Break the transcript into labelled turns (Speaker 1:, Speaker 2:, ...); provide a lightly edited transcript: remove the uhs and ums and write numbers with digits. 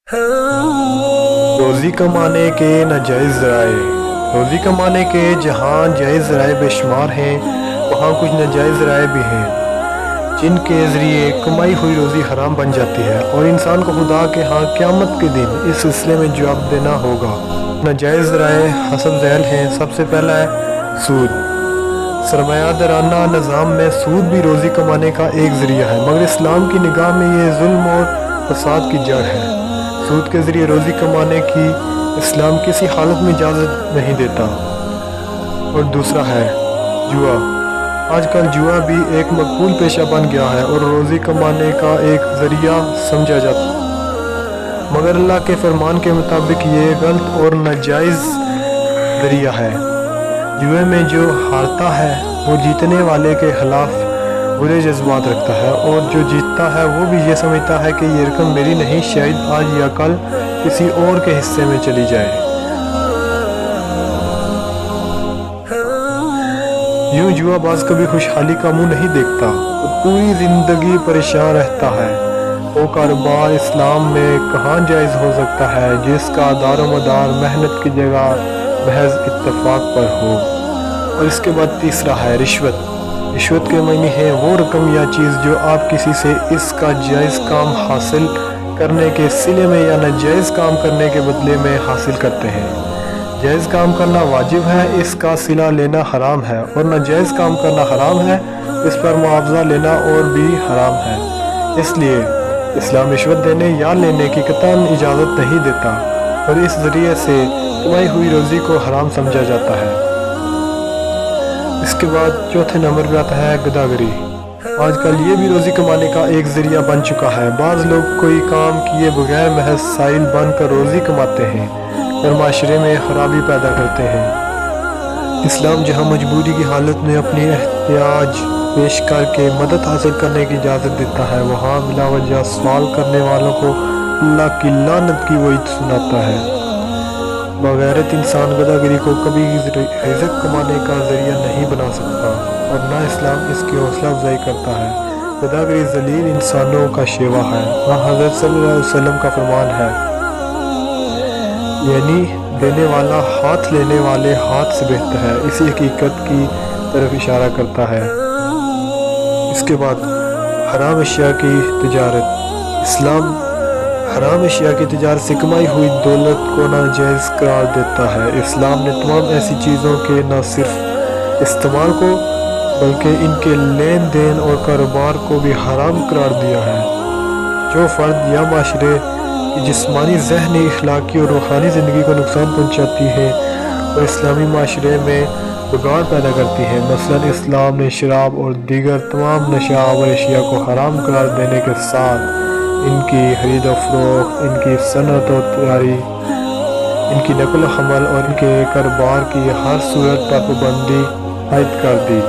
Speaker 1: روزی کمانے کے ناجائز ذرائع۔ روزی کمانے کے جہاں جائز ذرائع بے شمار ہیں، وہاں کچھ ناجائز ذرائع بھی ہیں جن کے ذریعے کمائی ہوئی روزی حرام بن جاتی ہے اور انسان کو خدا کے ہاں قیامت کے دن اس سلسلے میں جواب دینا ہوگا۔ ناجائز ذرائع حسب ذیل ہیں۔ سب سے پہلا ہے سود۔ سرمایہ دارانہ نظام میں سود بھی روزی کمانے کا ایک ذریعہ ہے، مگر اسلام کی نگاہ میں یہ ظلم اور فساد کی جڑ ہے۔ سود کے ذریعے روزی کمانے کی اسلام کسی حالت میں اجازت نہیں دیتا۔ اور دوسرا ہے جوا۔ آج کل جوا بھی ایک مقبول پیشہ بن گیا ہے اور روزی کمانے کا ایک ذریعہ سمجھا جاتا ہے، مگر اللہ کے فرمان کے مطابق یہ غلط اور ناجائز ذریعہ ہے۔ جوئے میں جو ہارتا ہے وہ جیتنے والے کے خلاف برے جذبات رکھتا ہے، اور جو جیتتا ہے وہ بھی یہ سمجھتا ہے کہ یہ رقم میری نہیں، شاید آج یا کل کسی اور کے حصے میں چلی جائے۔ یوں جوا باز کبھی خوشحالی کا منہ نہیں دیکھتا، وہ پوری زندگی پریشان رہتا ہے۔ وہ کاروبار اسلام میں کہاں جائز ہو سکتا ہے جس کا دار و مدار محنت کی جگہ محض اتفاق پر ہو۔ اور اس کے بعد تیسرا ہے رشوت۔ رشوت کے معنی ہے وہ رقم یا چیز جو آپ کسی سے اس کا جائز کام حاصل کرنے کے صلے میں یا ناجائز کام کرنے کے بدلے میں حاصل کرتے ہیں۔ جائز کام کرنا واجب ہے، اس کا صلہ لینا حرام ہے، اور ناجائز کام کرنا حرام ہے، اس پر معاوضہ لینا اور بھی حرام ہے۔ اس لیے اسلام رشوت دینے یا لینے کی قطعاً اجازت نہیں دیتا، اور اس ذریعے سے کمائی ہوئی روزی کو حرام سمجھا جاتا ہے۔ اس کے بعد چوتھے نمبر پہ آتا ہے گداگری۔ آج کل یہ بھی روزی کمانے کا ایک ذریعہ بن چکا ہے۔ بعض لوگ کوئی کام کیے بغیر محض سائل بن کر روزی کماتے ہیں اور معاشرے میں خرابی پیدا کرتے ہیں۔ اسلام جہاں مجبوری کی حالت میں اپنی احتیاج پیش کر کے مدد حاصل کرنے کی اجازت دیتا ہے، وہاں بلا وجہ سوال کرنے والوں کو اللہ کی لعنت کی وعید سناتا ہے۔ بغیرت انسان گداگری کو کبھی رزق کمانے کا ذریعہ نہیں بنا سکتا، اور نہ اسلام اس کی حوصلہ افزائی کرتا ہے۔ گداگری ذلیل انسانوں کا شیوا ہے۔ حضرت صلی اللہ علیہ وسلم کا فرمان ہے، یعنی دینے والا ہاتھ لینے والے ہاتھ سے بہتر ہے، اسی حقیقت کی طرف اشارہ کرتا ہے۔ اس کے بعد حرام اشیاء کی تجارت۔ اسلام حرام اشیاء کی تجارت سے کمائی ہوئی دولت کو ناجائز قرار دیتا ہے۔ اسلام نے تمام ایسی چیزوں کے نہ صرف استعمال کو بلکہ ان کے لین دین اور کاروبار کو بھی حرام قرار دیا ہے، جو فرد یا معاشرے کی جسمانی، ذہنی، اخلاقی اور روحانی زندگی کو نقصان پہنچاتی ہے اور اسلامی معاشرے میں بگاڑ پیدا کرتی ہے۔ مثلاً اسلام نے شراب اور دیگر تمام نشہور اشیاء کو حرام قرار دینے کے ساتھ ان کی خرید و فروخت، ان کی صنعت و تجاری، ان کی نقل و حمل اور ان کے کاروبار کی ہر صورت پر پابندی عائد کر دی۔